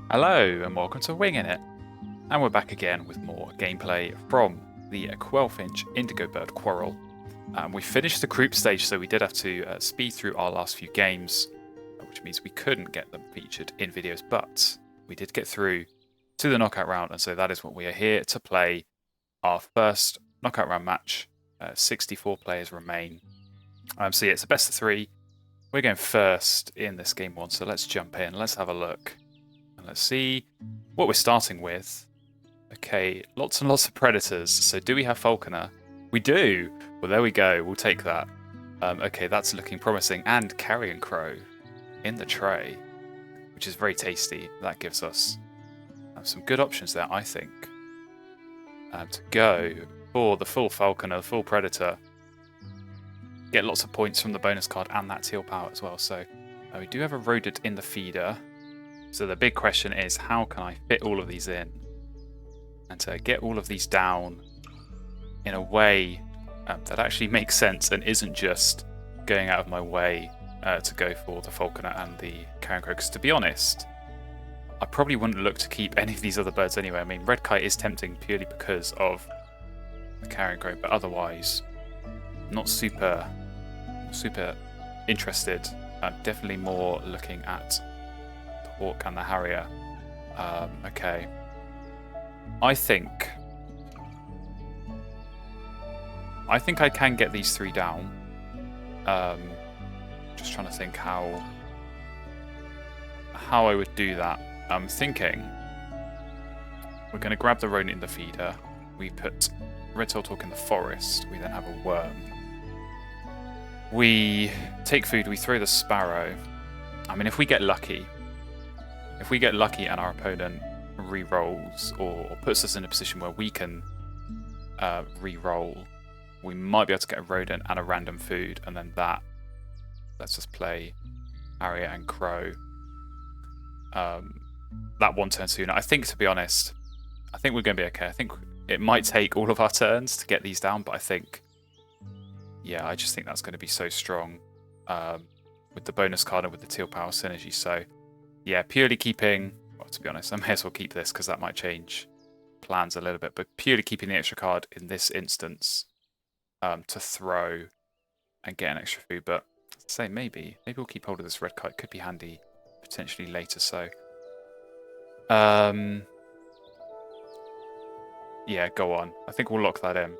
Hello and welcome to Wingin It, and we're back again with more gameplay from the 12-inch Indigo Bird Quarrel. We finished the group stage, so we did have to speed through our last few games, which means we couldn't get them featured in videos, but we did get through to the knockout round, and so that is what we are here to play our first knockout round match. 64 players remain. So yeah, it's a best of 3. We're going first in this game 1, so let's jump in, let's have a look. Let's see what we're starting with. Okay, lots and lots of predators. So do we have Falconer? We do! Well, there we go. We'll take that. Okay, that's looking promising. And Carrion Crow in the tray, which is very tasty. That gives us some good options there, I think. To go for the full Falconer, the full Predator. Get lots of points from the bonus card and that teal power as well. So we do have a rodent in the feeder. So the big question is, how can I fit all of these in? And to get all of these down in a way that actually makes sense and isn't just going out of my way to go for the Falconer and the Carrion Crow. Because to be honest, I probably wouldn't look to keep any of these other birds anyway. I mean, Red Kite is tempting purely because of the Carrion Crow, but otherwise, not super interested. I'm definitely more looking at Hawk and the Harrier. Okay. I think I can get these 3 down. Just trying to think how I would do that. I'm thinking we're going to grab the rodent in the feeder. We put Red-tailed Hawk in the forest. We then have a worm. We take food. We throw the sparrow. I mean, if we get lucky and our opponent re-rolls or puts us in a position where we can re-roll, we might be able to get a rodent and a random food, and then that lets us play Harrier and Crow that one turn sooner. I think, to be honest, I think we're going to be okay. I think it might take all of our turns to get these down, but I think, yeah, I just think that's going to be so strong with the bonus card and with the teal power synergy. So yeah, purely keeping, well, to be honest, I may as well keep this because that might change plans a little bit, but purely keeping the extra card in this instance to throw and get an extra food. But say maybe we'll keep hold of this Red Kite. Could be handy potentially later. So yeah, go on. I think we'll lock that in.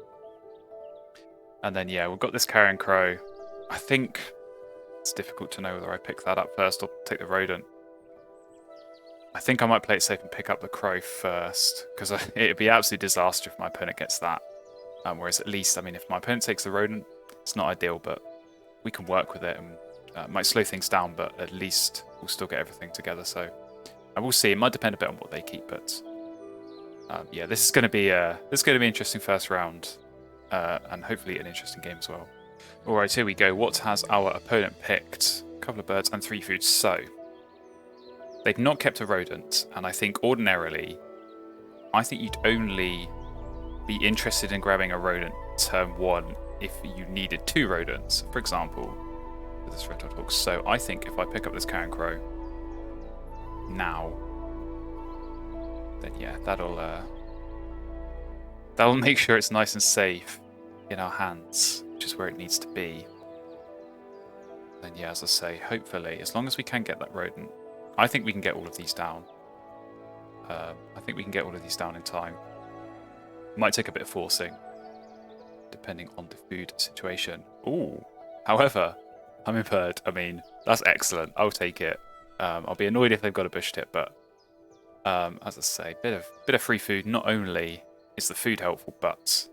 And then yeah, we've got this Carrion Crow. I think it's difficult to know whether I pick that up first or take the rodent. I think I might play it safe and pick up the Crow first, because it'd be absolute disaster if my opponent gets that. Whereas at least, I mean, if my opponent takes the rodent, it's not ideal, but we can work with it and might slow things down, but at least we'll still get everything together. So I will see. It might depend a bit on what they keep, but yeah, this is going to be an interesting first round, and hopefully an interesting game as well. All right, here we go. What has our opponent picked? A couple of birds and 3 foods. So they've not kept a rodent, and I think ordinarily, you'd only be interested in grabbing a rodent turn 1 if you needed 2 rodents, for example, with this Red-tailed Hawk. So I think if I pick up this Carrion Crow now, then yeah, that'll make sure it's nice and safe in our hands, which is where it needs to be. Then yeah, as I say, hopefully, as long as we can get that rodent, I think we can get all of these down. I think we can get all of these down in time. Might take a bit of forcing, depending on the food situation. Ooh, however, Hummingbird, I mean, that's excellent. I'll take it. I'll be annoyed if they've got a bush tip, but as I say, bit of free food. Not only is the food helpful, but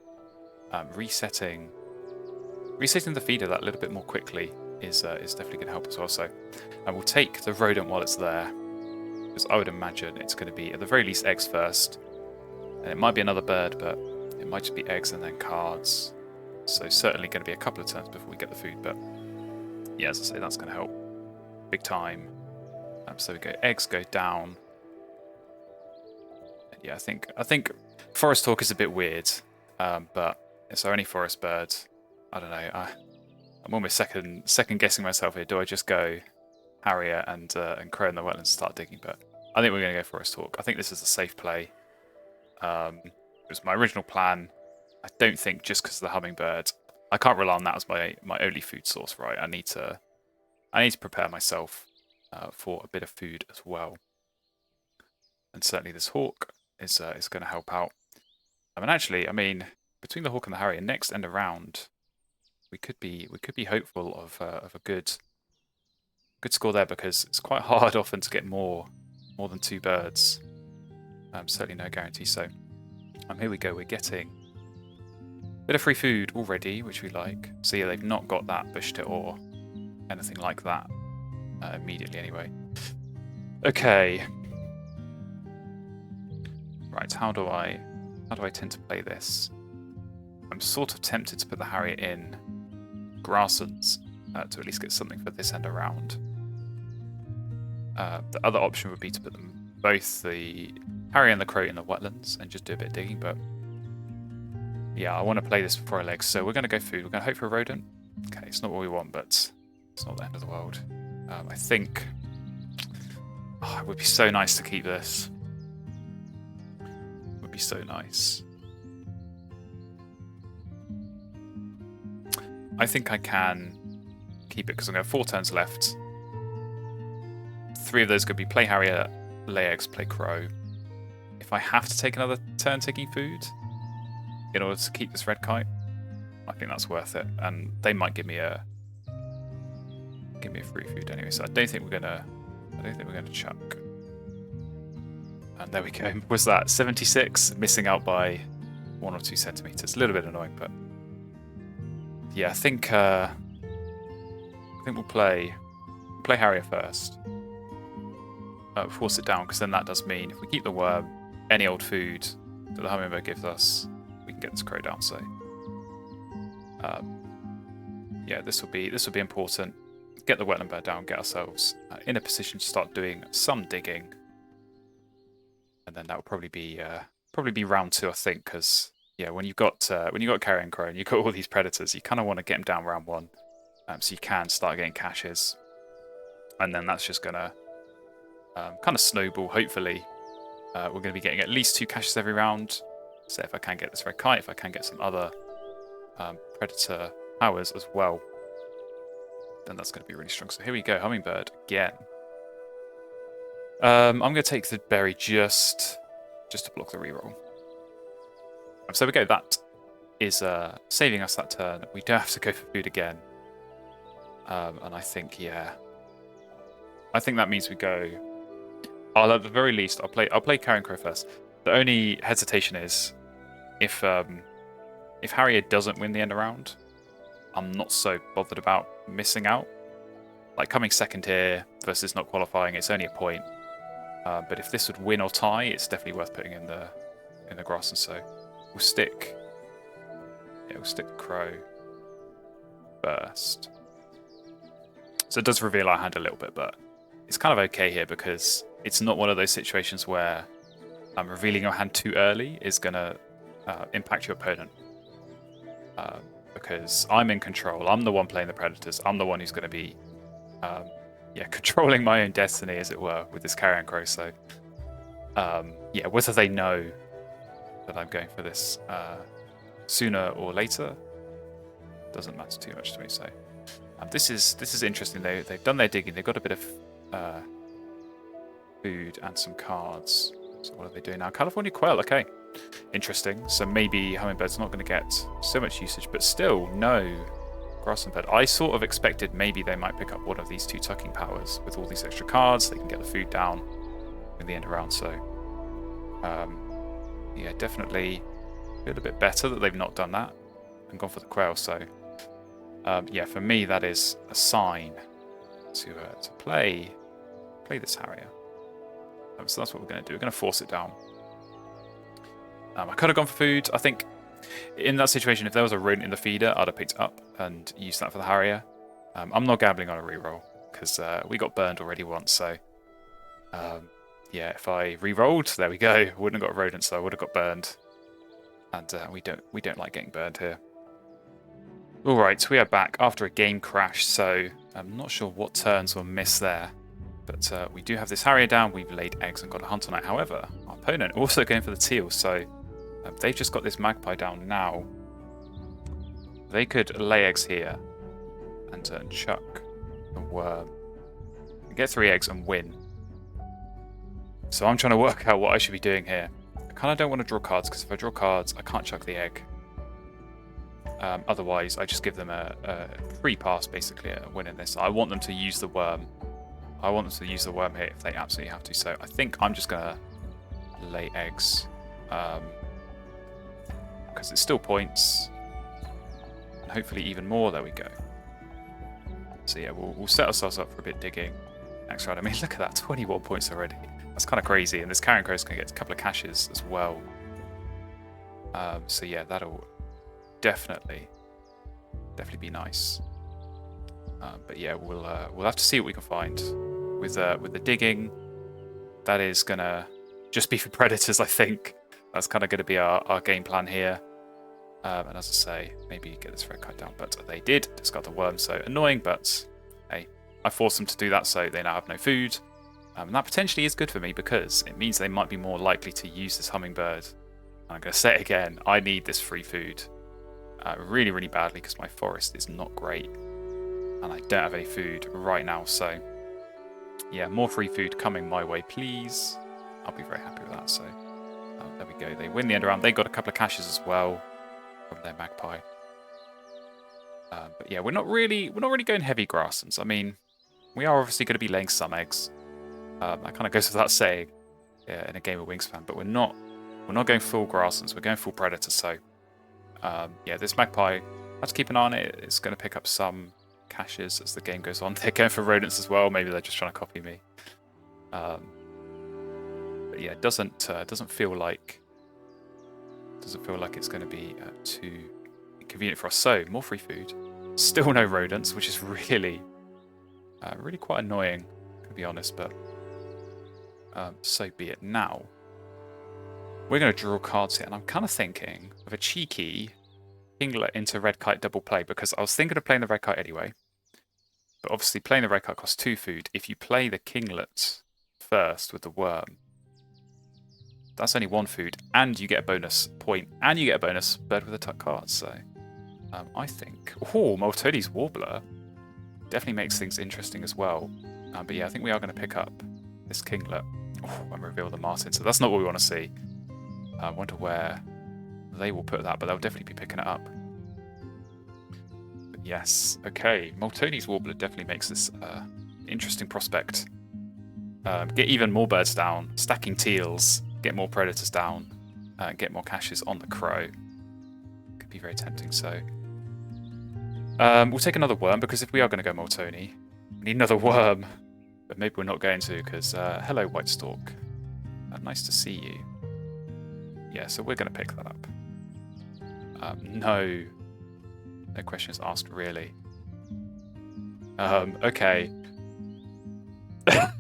resetting the feeder that little bit more quickly is definitely going to help as well. So I will take the rodent while it's there, because I would imagine it's going to be at the very least eggs first, and it might be another bird, but it might just be eggs and then cards. So certainly going to be a couple of turns before we get the food, but yeah, as I say, that's going to help big time. So we go eggs go down. And yeah, I think Forest Hawk is a bit weird, but it's our only forest bird. I don't know. I'm almost second guessing myself here. Do I just go Harrier and Crow in the wetlands and start digging? But I think we're going to go Forest Hawk. I think this is a safe play. It was my original plan. I don't think just because of the hummingbird, I can't rely on that as my only food source, right? I need to prepare myself for a bit of food as well. And certainly this hawk is going to help out. And actually, I mean, between the hawk and the harrier, next end around, we could be hopeful of a good score there, because it's quite hard often to get more than 2 birds. Certainly no guarantee. So here we go. We're getting a bit of free food already, which we like. So yeah, they've not got that bush tit or anything like that immediately anyway. Okay. Right, how do I tend to play this? I'm sort of tempted to put the harrier in grasslands to at least get something for this end around. The other option would be to put them both, the harrier and the crow, in the wetlands and just do a bit of digging, but yeah, I want to play this before I leg, so we're going to go food. We're going to hope for a rodent. Okay, it's not what we want, but it's not the end of the world. I think it would be so nice to keep this. It would be so nice. I think I can keep it because I'm going to have 4 turns left. 3 of those could be play harrier, lay eggs, play crow. If I have to take another turn taking food in order to keep this red kite, I think that's worth it. And they might give me a free food anyway. So I don't think we're gonna chuck. And there we go. Was that 76? Missing out by 1 or 2 centimeters. A little bit annoying, but yeah, I think we'll play harrier first. Force it down, because then that does mean if we keep the worm, any old food that the hummingbird gives us, we can get this crow down. So yeah, this will be important. Get the wetland bird down, get ourselves in a position to start doing some digging, and then that will probably be round 2, I think, because yeah, when you've got Carrion crow and you've got all these predators, you kind of want to get them down round 1, so you can start getting caches, and then that's just gonna kind of snowball. Hopefully, we're going to be getting at least 2 caches every round. So if I can get this red kite, if I can get some other predator powers as well, then that's going to be really strong. So here we go, hummingbird again. I'm going to take the berry just to block the reroll. So we go. That is saving us that turn. We don't have to go for food again. And I think, yeah, I think that means we go. At the very least, I'll play Carrion crow first. The only hesitation is if harrier doesn't win the end around, I'm not so bothered about missing out. Like coming second here versus not qualifying, it's only a point. But if this would win or tie, it's definitely worth putting in the grass. And so we'll stick the crow first. So it does reveal our hand a little bit, but it's kind of okay here because it's not one of those situations where revealing your hand too early is going to impact your opponent. Because I'm in control. I'm the one playing the predators. I'm the one who's going to be controlling my own destiny, as it were, with this Carrion crow. So yeah, whether they know that I'm going for this sooner or later doesn't matter too much to me. So this is interesting. They've done their digging. They've got a bit of food and some cards. So what are they doing now? California quail. Okay, interesting. So maybe hummingbird's not going to get so much usage, but still no grassland bird. I sort of expected maybe they might pick up one of these 2 tucking powers with all these extra cards. They can get the food down in the end around. So yeah, definitely a little bit better that they've not done that and gone for the quail. So yeah, for me that is a sign to play this harrier. So that's what we're going to do. We're going to force it down. I could have gone for food. I think in that situation, if there was a rodent in the feeder, I'd have picked it up and used that for the harrier. I'm not gambling on a reroll because we got burned already once. So yeah, if I re-rolled, there we go. Wouldn't have got a rodent, so I would have got burned. And we don't like getting burned here. All right, so we are back after a game crash. So I'm not sure what turns were missed there. But we do have this Harrier down. We've laid eggs and got a hunt on it. However, our opponent also going for the teal, so they've just got this magpie down now. They could lay eggs here and chuck the worm. Get 3 eggs and win. So I'm trying to work out what I should be doing here. I kind of don't want to draw cards, because if I draw cards, I can't chuck the egg. Otherwise, I just give them a free pass, basically, at winning this. I want them to use the worm. I want them to use the worm here if they absolutely have to. So I think I'm just going to lay eggs. Because it's still points. And hopefully even more. There we go. So yeah, we'll set ourselves up for a bit digging next round. I mean, look at that, 21 points already. That's kind of crazy. And this Carrion Crow's going to get a couple of caches as well. So yeah, that'll definitely be nice. But yeah, we'll have to see what we can find with the digging. That is gonna just be for predators, I think. That's kind of going to be our game plan here. And as I say, maybe get this red kite down. But they did discard the worm, so annoying. But hey, I forced them to do that, so they now have no food. And that potentially is good for me, because it means they might be more likely to use this hummingbird. And I'm going to say it again, I need this free food really, really badly, because my forest is not great. And I don't have any food right now, so yeah, more free food coming my way, please. I'll be very happy with that. So there we go. They win the end round. They got a couple of caches as well from their magpie. But yeah, we're not really going heavy grasslands. I mean, we are obviously going to be laying some eggs. That kind of goes without saying, yeah, in a game of Wingspan. But we're not going full grasslands. We're going full predator. So yeah, this magpie, I have to keep an eye on it. It's going to pick up some caches as the game goes on. They're going for rodents as well. Maybe they're just trying to copy me. But yeah, it doesn't feel like it's going to be too inconvenient for us. So more free food. Still no rodents, which is really quite annoying, to be honest. But so be it. Now we're going to draw cards here, and I'm kind of thinking of a cheeky kinglet into red kite double play, because I was thinking of playing the red kite anyway. But obviously playing the red kite costs 2 food. If you play the kinglet first with the worm, that's only 1 food, and you get a bonus point, and you get a bonus bird with a tuck card. So I think, Moltoni's Warbler definitely makes things interesting as well. But yeah, I think we are going to pick up this kinglet and reveal the martin. So that's not what we want to see. I wonder where they will put that, but they'll definitely be picking it up. But yes, okay. Moltoni's Warbler definitely makes this interesting prospect. Get even more birds down, stacking teals, get more predators down, get more caches on the crow. Could be very tempting. So we'll take another worm, because if we are going to go Moltoni, we need another worm. But maybe we're not going to, because hello, White Stork. Nice to see you. Yeah, so we're going to pick that up. No questions asked, really. Okay. I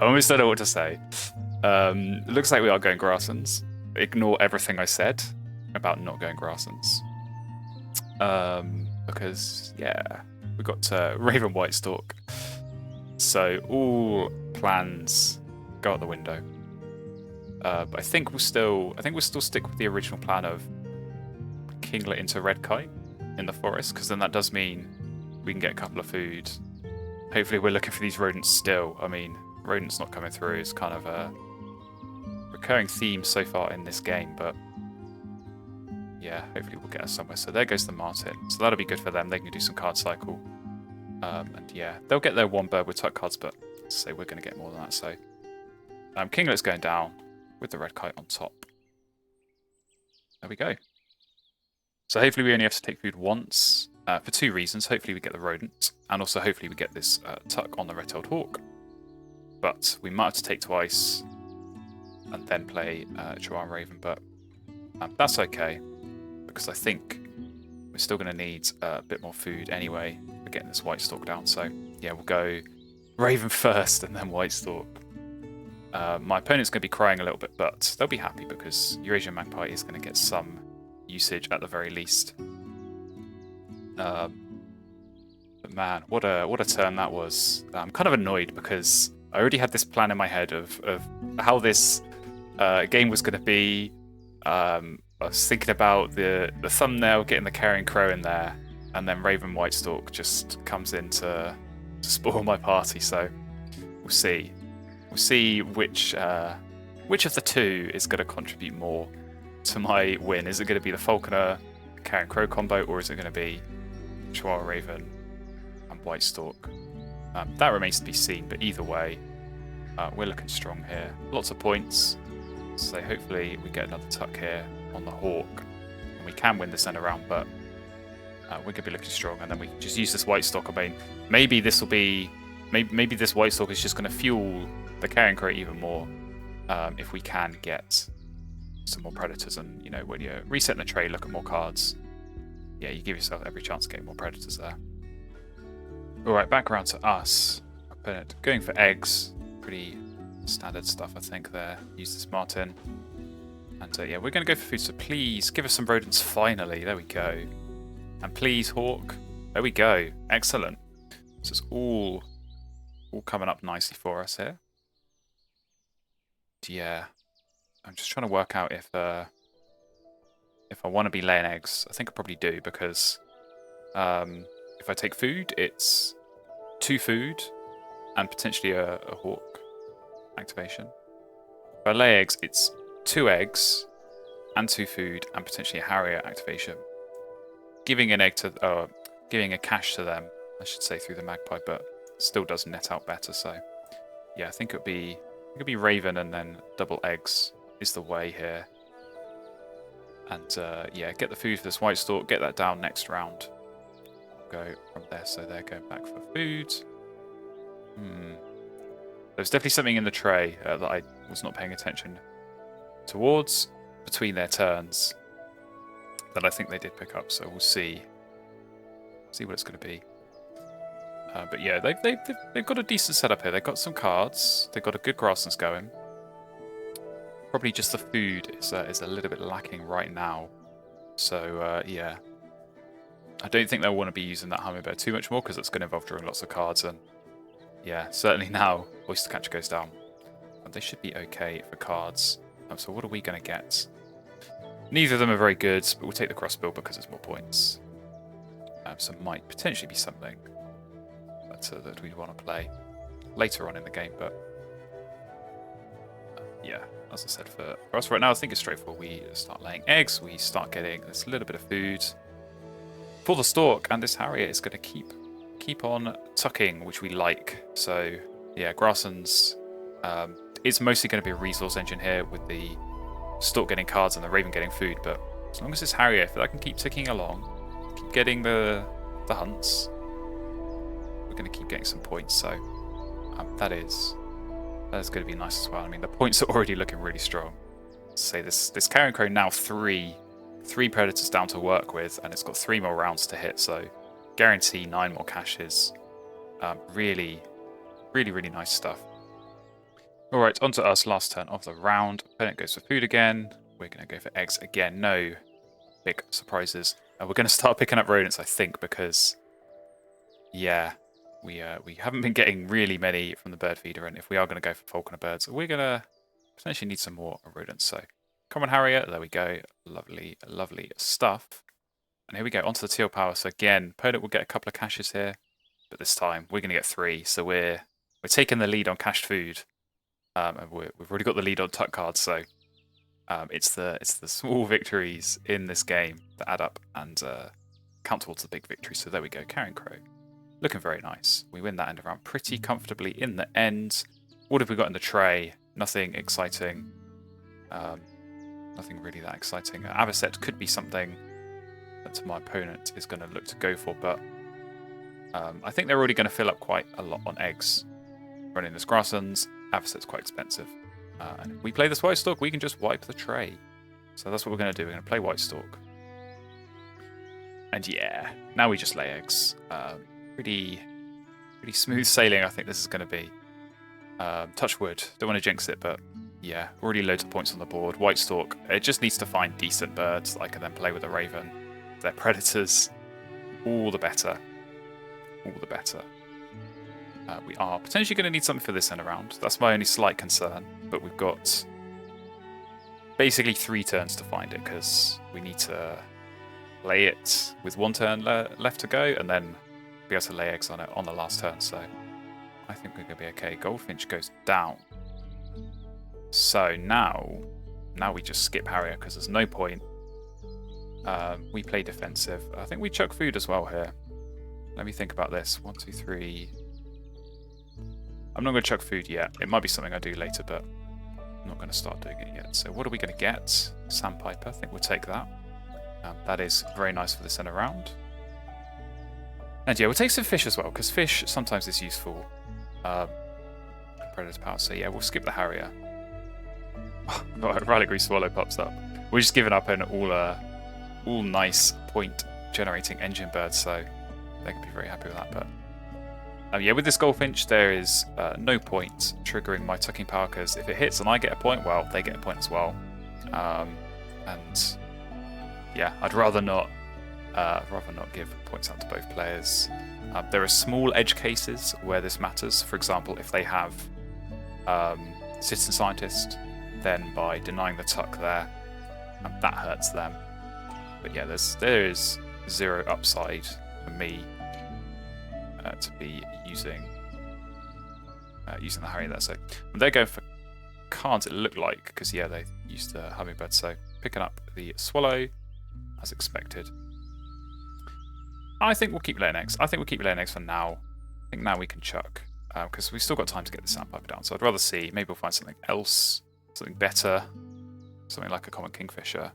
almost don't know what to say. Looks like we are going grasslands. Ignore everything I said about not going grasslands. Because, yeah, we got Raven White Stork. So all plans go out the window. But I think we'll still stick with the original plan of kinglet into red kite in the forest, because then that does mean we can get a couple of food. Hopefully we're looking for these rodents still. I mean, rodents not coming through is kind of a recurring theme so far in this game, but yeah, hopefully we'll get us somewhere. So there goes the martin. So that'll be good for them. They can do some card cycle. And yeah, they'll get their 1 bird with tuck cards, but let's say we're going to get more than that. So kinglet's going down with the red kite on top. There we go. So hopefully we only have to take food once for 2 reasons. Hopefully we get the rodent, and also hopefully we get this tuck on the red-tailed hawk. But we might have to take twice and then play Chihuahua Raven, but that's okay, because I think we're still going to need a bit more food anyway for getting this White Stork down. So yeah, we'll go Raven first and then White Stork. My opponent's going to be crying a little bit, but they'll be happy, because Eurasian Magpie is going to get some usage at the very least. But man, what a turn that was. I'm kind of annoyed because I already had this plan in my head of how this game was going to be. I was thinking about the thumbnail, getting the Carrion Crow in there, and then Raven Whitestalk just comes in to spoil my party. So we'll see. We'll see which of the two is going to contribute more to my win. Is it going to be the Falconer Carrion Crow combo, or is it going to be Chihuahua Raven and Whitestalk? That remains to be seen, but either way, we're looking strong here. Lots of points, so hopefully we get another tuck here on the Hawk, and we can win this end around, but we're going to be looking strong, and then we can just use this Whitestalk. I mean, maybe this will be... Maybe this Whitestalk is just going to fuel the Carrion Crow even more if we can get some more Predators, and, you know, when you're resetting the tray, look at more cards. Yeah, you give yourself every chance to get more Predators there. Alright, back around to us. Opponent going for eggs. Pretty standard stuff, I think, there. Use this Martin. And yeah, we're going to go for food, so please give us some rodents finally. There we go. And please, Hawk. There we go. Excellent. This is all coming up nicely for us here. Yeah. I'm just trying to work out if I want to be laying eggs. I think I probably do, because if I take food, it's 2 food and potentially a Hawk activation. If I lay eggs, it's 2 eggs and 2 food and potentially a Harrier activation. Giving an egg to, giving a cash to them, I should say, through the Magpie, but still does net out better. So yeah, I think it'd be Raven and then double eggs is the way here. And yeah, get the food for this Whitestalk, get that down next round. Go from there, so they're going back for food. There's definitely something in the tray that I was not paying attention towards between their turns that I think they did pick up, so we'll see what it's going to be. But yeah, they've got a decent setup here. They've got some cards. They've got a good grasslands going. Probably just the food is a little bit lacking right now. So yeah, I don't think they'll want to be using that Hummingbird too much more, because it's going to involve drawing lots of cards. And yeah, certainly now Oyster Catcher goes down. But they should be okay for cards. So what are we going to get? Neither of them are very good, but we'll take the crossbill because it's more points. So might potentially be something that we'd want to play later on in the game, but yeah, as I said, for us right now, I think it's straightforward. We start laying eggs, we start getting this little bit of food for the Stork, and this Harrier is going to keep on tucking, which we like. So yeah, grasslands, it's mostly going to be a resource engine here, with the Stork getting cards and the Raven getting food, but as long as this Harrier, if I can keep ticking along, keep getting the hunts, we're going to keep getting some points. So that is going to be nice as well. I mean, the points are already looking really strong. Say this Carrion Crow now 3 Predators down to work with, and it's got 3 more rounds to hit, so guarantee 9 more caches. Really nice stuff. Alright, on to us, last turn of the round. Opponent goes for food again. We're going to go for eggs again. No big surprises. We're going to start picking up rodents, I think, because yeah, we haven't been getting really many from the bird feeder, and if we are going to go for Falconer birds, we're going to potentially need some more rodents. So Common Harrier, there we go. Lovely stuff. And here we go, onto the teal power. So again, opponent will get a couple of caches here, but this time we're going to get 3. So we're taking the lead on cached food, and we've already got the lead on tuck cards. So it's the small victories in this game that add up and count towards the big victory. So there we go, Carrion Crow. Looking very nice. We win that end round pretty comfortably in the end. What have we got in the tray? Nothing exciting. Nothing really that exciting. Avocet could be something that my opponent is going to look to go for, but I think they're already going to fill up quite a lot on eggs. Running this grasslands, Avocet's quite expensive. And if we play this Whitestalk, we can just wipe the tray. So that's what we're going to do. We're going to play Whitestalk. And yeah, now we just lay eggs. Pretty smooth sailing, I think this is going to be. Touch wood. Don't want to jinx it, but yeah, already loads of points on the board. Whitestalk, it just needs to find decent birds that I can then play with a Raven. Their Predators, all the better. all the better. We are potentially going to need something for this end around. That's my only slight concern. But we've got basically 3 turns to find it, because we need to lay it with 1 turn left to go, and then be able to lay eggs on it on the last turn. So I think we're going to be okay. Goldfinch goes down. So now we just skip Harrier, because there's no point. We play defensive. I think we chuck food as well here. Let me think about this. 1, 2, 3. I'm not going to chuck food yet. It might be something I do later, but I'm not going to start doing it yet. So what are we going to get? Sandpiper. I think we'll take that. That is very nice for this end around. And yeah, we'll take some fish as well, because fish sometimes is useful. Predator power. So yeah, we'll skip the Harrier. Reliquary Swallow pops up. We're just giving up an all nice point generating engine birds, so they can be very happy with that. But yeah, with this Goldfinch, there is no point triggering my tucking power, because if it hits and I get a point, well, they get a point as well. And yeah, I'd rather not give points out to both players. There are small edge cases where this matters. For example, if they have Citizen Scientist, then by denying the tuck there, that hurts them. But yeah, there is 0 upside for me to be using the Harrier there. So they're going for cards, it looked like, because yeah, they used the Hummingbird. So picking up the Swallow as expected. I think we'll keep laying eggs. I think we'll keep laying eggs for now. I think now we can chuck, because we've still got time to get the Sandpiper down. So I'd rather see, maybe we'll find something else, something better, something like a common Kingfisher.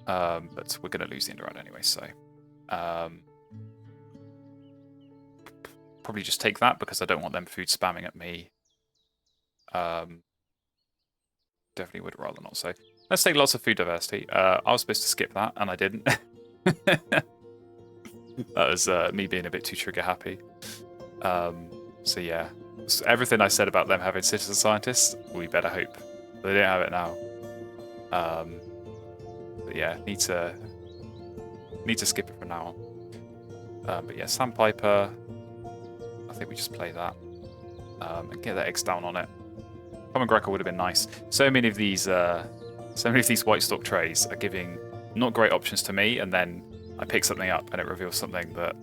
But we're going to lose the end around anyway, so probably just take that, because I don't want them food spamming at me. Definitely would rather not. So let's take lots of food diversity. I was supposed to skip that, and I didn't. That was me being a bit too trigger happy. So yeah, so everything I said about them having Citizen Scientists, we better hope they don't have it now. But yeah, need to skip it from now on. But yeah, Sandpiper, I think we just play that and get that X down on it. Common Greco would have been nice. So many of these white stock trays are giving not great options to me, and then I pick something up and it reveals something that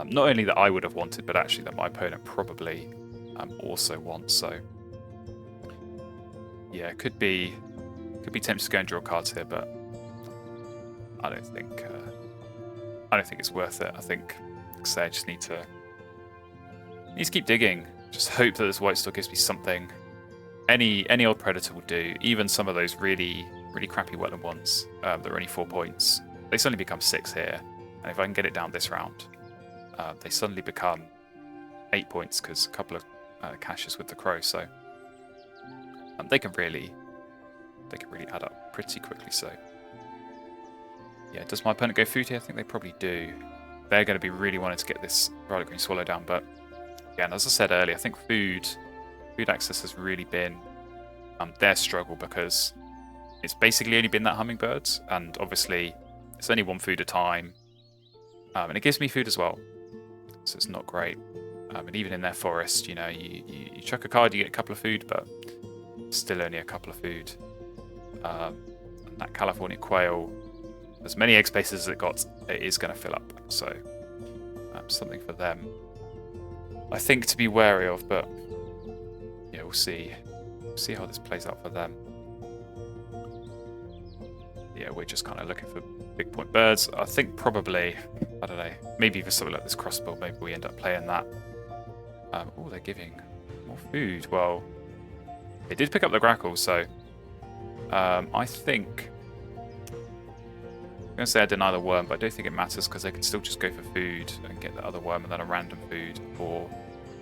not only that I would have wanted, but actually that my opponent probably also wants. So yeah, could be tempted to go and draw cards here, but I don't think it's worth it. I think, like I say, I just need to keep digging. Just hope that this white stock gives me something. Any old predator will do. Even some of those really crappy wetland ones that are only 4 points, they suddenly become 6 here. And if I can get it down this round, they suddenly become 8 points, because a couple of caches with the crow. So they can really add up pretty quickly. So yeah, does my opponent go food here? I think they probably do. They're going to be really wanting to get this Violet Green Swallow down, but again, as I said earlier, I think food access has really been their struggle, because it's basically only been that Hummingbirds, and obviously it's only 1 food a time, and it gives me food as well, so it's not great. And even in their forest, you know, you chuck a card, you get a couple of food, but still only a couple of food. And that California quail, as many egg spaces as it got, it is going to fill up. So something for them, I think, to be wary of. But yeah, we'll see how this plays out for them. Yeah, we're just kind of looking for big point birds. I think probably, I don't know, maybe even something like this crossbill. Maybe we end up playing that. Oh, they're giving more food. Well, they did pick up the grackle, so I think I'm going to say I deny the worm, but I don't think it matters, because they can still just go for food and get the other worm and then a random food or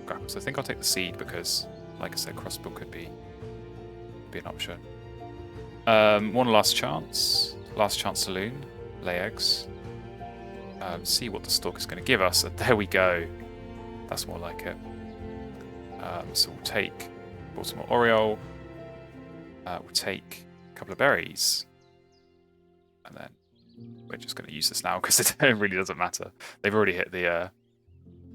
grackle. So I think I'll take the seed, because, like I said, crossbill could be an option. One last chance saloon, lay eggs. See what the stalk is going to give us. And there we go. That's more like it. So we'll take Baltimore Oriole. We'll take a couple of berries, and then we're just going to use this now, because it really doesn't matter. They've already hit the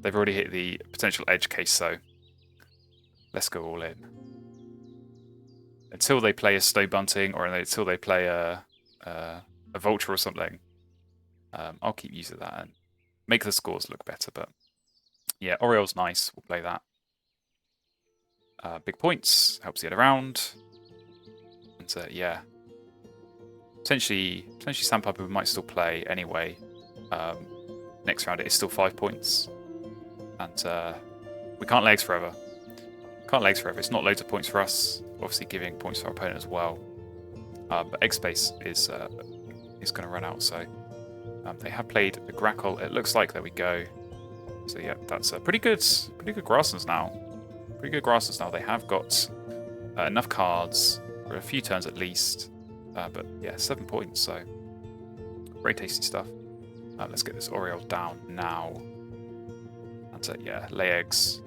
They've already hit the potential edge case, so let's go all in. Until they play a Snow Bunting or until they play a Vulture or something, I'll keep using that and make the scores look better. But yeah, Oriole's nice. We'll play that. Big points helps get around, and yeah, potentially Sandpiper we might still play anyway. Next round it is still 5 points, and we can't legs forever. Can't legs forever. It's not loads of points for us. Obviously, giving points to our opponent as well. But egg space is going to run out. So they have played the Grackle. It looks like there we go. So yeah, that's pretty good grasslands now. Pretty good grasslands now. They have got enough cards for a few turns at least. But yeah, 7 points. So very tasty stuff. Let's get this Oriole down now. And yeah, lay eggs.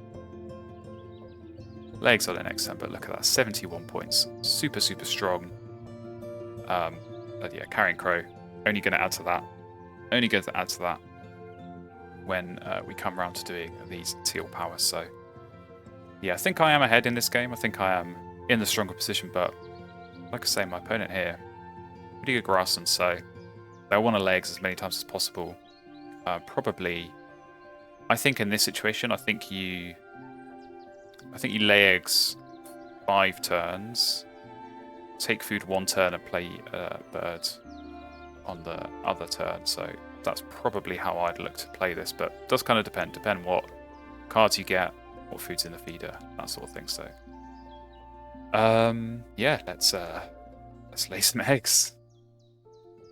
Lay eggs are the next turn, but look at that, 71 points. Super, super strong. But yeah, Carrion Crow, only going to add to that. Only going to add to that when we come around to doing these teal powers. So yeah, I think I am ahead in this game. I think I am in the stronger position, but like I say, my opponent here, pretty good grassland, so they'll want to lay eggs as many times as possible. Probably, I think in this situation, I think you lay eggs 5 turns, take food 1 turn and play bird on the other turn. So that's probably how I'd look to play this, but it does kind of depend what cards you get, what food's in the feeder, that sort of thing. So yeah, let's lay some eggs.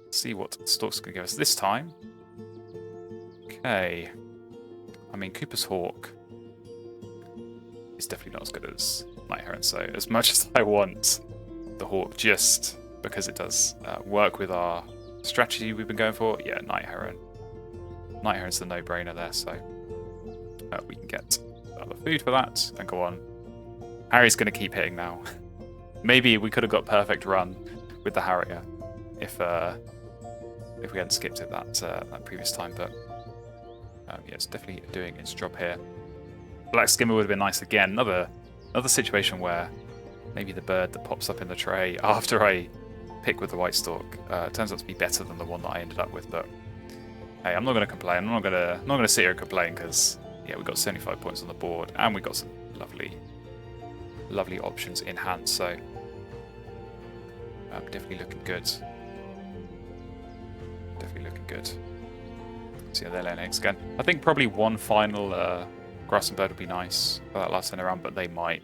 See what Stork's gonna give us this time. Okay, I mean Cooper's Hawk is definitely not as good as Night Heron, so as much as I want the Hawk just because it does work with our strategy we've been going for, yeah, Night Heron. Night Heron's the no-brainer there, so we can get other food for that and go on. Harry's going to keep hitting now. Maybe we could have got perfect run with the Harrier if we hadn't skipped it that previous time, but yeah, it's definitely doing its job here. Black Skimmer would have been nice again. Another situation where maybe the bird that pops up in the tray after I pick with the White Stork turns out to be better than the one that I ended up with. But hey, I'm not going to complain. I'm not going to sit here and complain because yeah, we got 75 points on the board and we got some lovely options in hand. So definitely looking good. Definitely looking good. So yeah, they're laying eggs again. I think probably one final Grass and Bird would be nice for that last turn around, but they might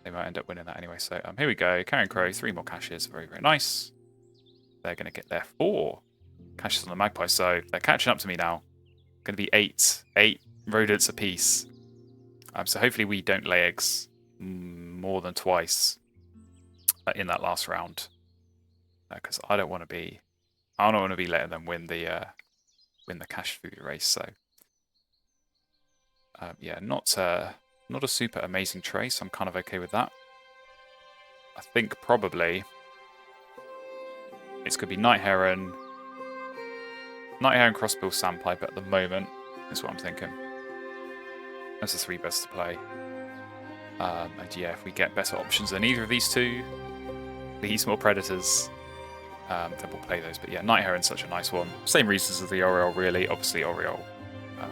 end up winning that anyway. So here we go. Carrion Crow, 3 more caches. Very, very nice. They're going to get their 4 caches on the Magpie, so they're catching up to me now. Going to be 8 rodents apiece. So hopefully we don't lay eggs more than twice in that last round, because I don't want to be letting them win the cache food race. So yeah, not a super amazing tray, so I'm kind of okay with that. I think probably it's going to be Night Heron, Crossbill, Sandpiper at the moment, is what I'm thinking. Those are 3 best to play. And yeah, if we get better options than either of these two, these more predators, then we'll play those. But yeah, Night Heron's such a nice one. Same reasons as the Oriole, really. Obviously, Oriole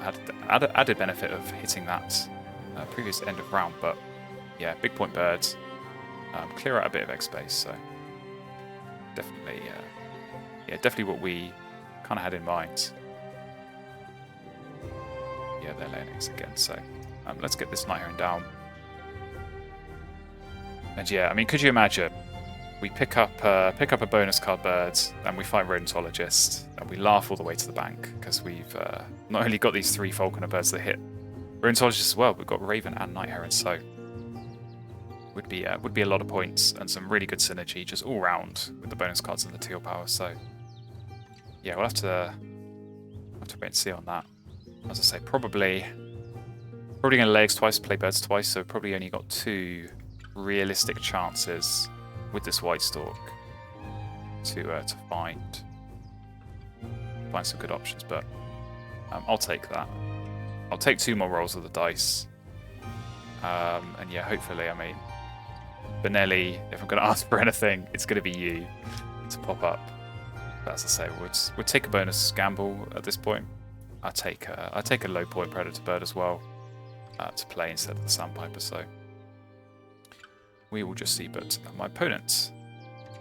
had added benefit of hitting that previous end of round, but yeah, big point birds, clear out a bit of egg space. So definitely, yeah, definitely what we kind of had in mind. Yeah, they're laying eggs again. So let's get this Night Heron down. And yeah, I mean, could you imagine? We pick up a bonus card bird, and we fight Rodentologist, and we laugh all the way to the bank because we've not only got these 3 Falconer birds that hit Rodentologist as well, we've got Raven and Night Heron, so would be a lot of points and some really good synergy just all round with the bonus cards and the teal power. So yeah, we'll have to wait and see on that. As I say, probably going to lay eggs twice, play birds twice, so probably only got 2 realistic chances with this White Stork to find some good options, but I'll take that. I'll take 2 more rolls of the dice. And yeah, hopefully, I mean, Benelli, if I'm going to ask for anything, it's going to be you to pop up. But as I say, we'll take a bonus gamble at this point. I'll take a low point Predator Bird as well to play instead of the Sandpiper. So we will just see. But my opponent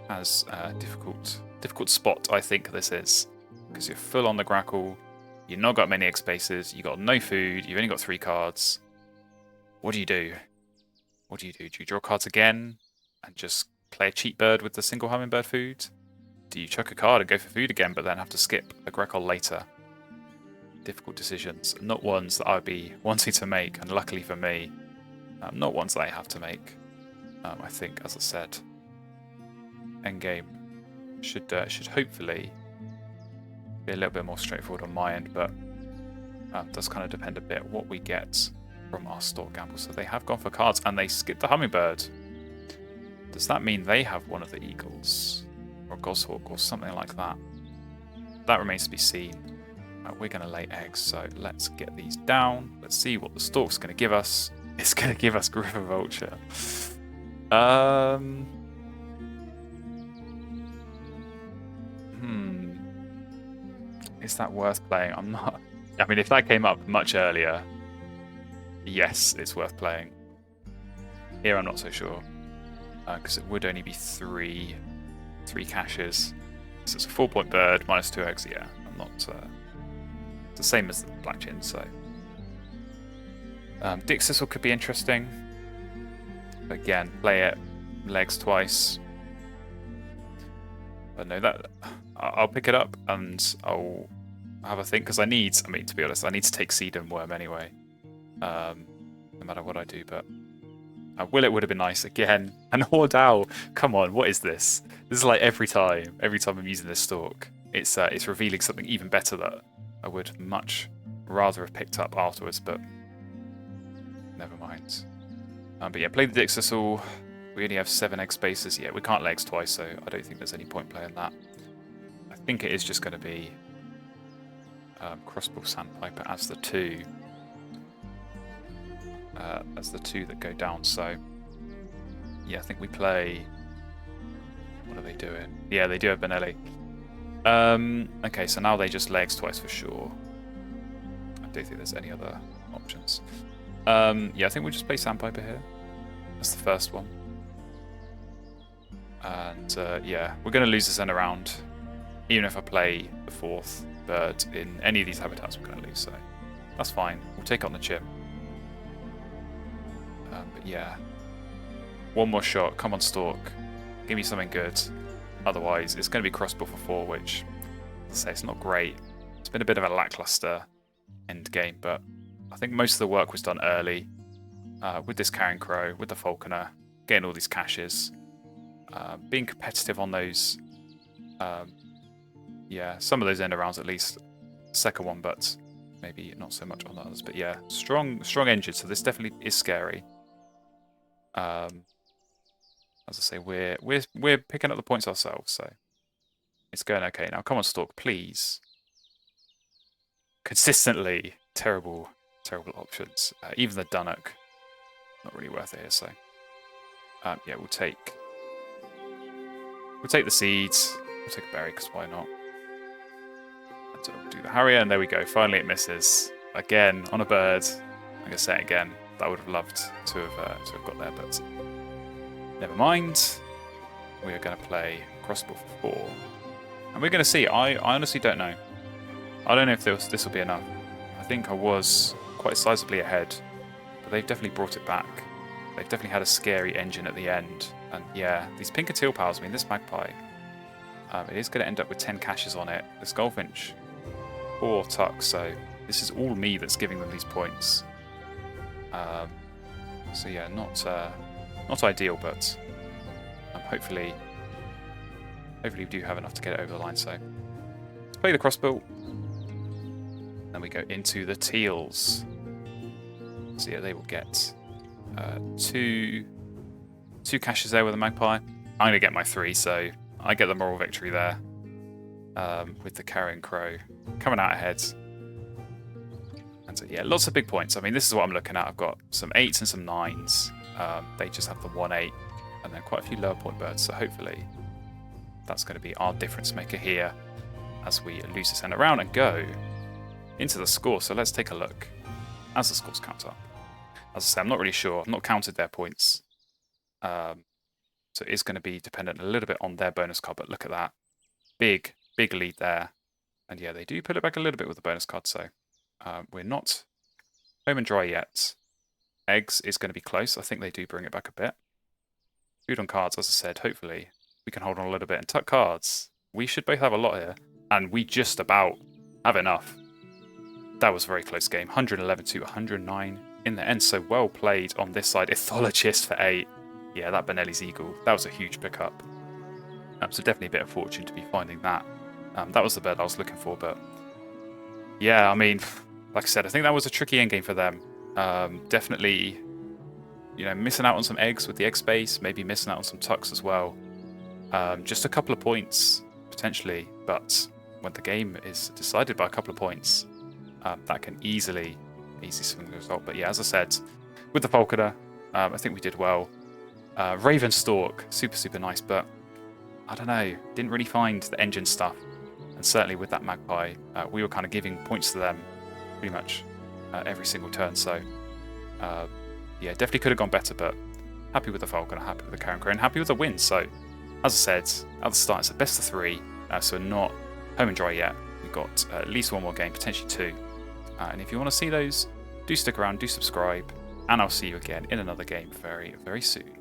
has a difficult spot, I think this is, because you're full on the Grackle. You've not got many egg spaces. You've got no food. You've only got 3 cards. What do you do? What do you do? Do you draw cards again and just play a cheap bird with the single hummingbird food? Do you chuck a card and go for food again, but then have to skip a Greckle later? Difficult decisions. Not ones that I'd be wanting to make, and luckily for me, not ones that I have to make. I think, as I said, endgame should hopefully be a little bit more straightforward on my end, but does kind of depend a bit what we get from our store gamble. So they have gone for cards and they skipped the hummingbird. Does that mean they have one of the eagles or goshawk or something like that? That remains to be seen. We're going to lay eggs, so let's get these down. Let's see what the stork's going to give us. It's going to give us River Vulture. Is that worth playing? I'm not. I mean, if that came up much earlier, yes, it's worth playing. Here, I'm not so sure, because it would only be three caches. So it's a 4-point bird minus 2 eggs. Yeah, I'm not. It's the same as the black chin. So Dick Sissel could be interesting. But again, play it legs twice. But no, that I'll pick it up and I'll have a think, because I mean, to be honest, I need to take Seed and Worm anyway. No matter what I do, but Will It would have been nice again. And Hordal, come on, what is this? This is like every time I'm using this stalk, it's revealing something even better that I would much rather have picked up afterwards, but never mind. But yeah, play the Dick Sissel. We only have 7 egg spaces. Yeah, we can't legs twice, so I don't think there's any point playing that. I think it is just going to be Crossbill Sandpiper as the 2. As the 2 that go down. So yeah, I think we play. What are they doing? Yeah, they do have Benelli. Okay, so now they just legs twice for sure. I don't think there's any other options. Yeah, I think we'll just play Sandpiper here. That's the first one. And yeah, we're going to lose this end around. Even if I play the 4th bird in any of these habitats, we're going to lose. So that's fine. We'll take on the chip. But yeah, one more shot. Come on, Stork. Give me something good. Otherwise, it's going to be Crossbill for 4, which, let's say, it's not great. It's been a bit of a lackluster end game, but I think most of the work was done early with this Carrion Crow, with the Falconer, getting all these caches, being competitive on those. Yeah, some of those end rounds at least. Second one, but maybe not so much on others. But yeah, strong engine. So this definitely is scary. As I say, we're picking up the points ourselves, so it's going okay. Now, come on, Stork, please. Consistently terrible options. Even the Dunnock, not really worth it here. So yeah, we'll take the seeds. We'll take a berry, because why not? And we'll do the Harrier, and there we go. Finally, it misses again on a bird. I'm gonna say it again. I would have loved to have got there, but never mind. We are going to play Crossbill for 4. And we're going to see. I honestly don't know. I don't know if this will be enough. I think I was quite sizably ahead, but they've definitely brought it back. They've definitely had a scary engine at the end. And yeah, these pink and teal pals, I mean, this magpie, it is going to end up with 10 caches on it. This goldfinch, 4 tucks, so this is all me that's giving them these points. So yeah, not ideal, but hopefully we do have enough to get it over the line. So let's play the Crossbill. Then we go into the teals. So yeah, they will get 2 caches there with a magpie. I'm going to get my 3, so I get the moral victory there with the Carrion Crow coming out ahead. And matter. Yeah, lots of big points. I mean, this is what I'm looking at. I've got some 8s and some 9s. They just have the 1-8 and then quite a few lower point birds. So hopefully that's going to be our difference maker here as we lose this end around and go into the score. So let's take a look as the scores count up. As I say, I'm not really sure. I've not counted their points. So it is going to be dependent a little bit on their bonus card, but look at that. Big lead there. And yeah, they do pull it back a little bit with the bonus card, so we're not home and dry yet. Eggs is going to be close. I think they do bring it back a bit. Food on cards, as I said, hopefully we can hold on a little bit. And tuck cards, we should both have a lot here. And we just about have enough. That was a very close game. 111 to 109 in the end, so well played on this side. Ethologist for 8. Yeah, that Benelli's Eagle, that was a huge pickup. So definitely a bit of fortune to be finding that. That was the bird I was looking for, but yeah, I mean, like I said, I think that was a tricky endgame for them. Definitely, you know, missing out on some eggs with the egg space, maybe missing out on some tucks as well. Just a couple of points, potentially, but when the game is decided by a couple of points, that can easily swing the result. But yeah, as I said, with the Falconer, I think we did well. Ravenstalk, super nice, but I don't know, didn't really find the engine stuff. And certainly with that Magpie, we were kind of giving points to them pretty much every single turn. So yeah, definitely could have gone better, but happy with the Falconer, happy with the Carrion, happy with the win. So as I said at the start, it's a best of 3, so not home and dry yet. We've got at least one more game, potentially 2. And if you want to see those, do stick around, do subscribe, and I'll see you again in another game very soon.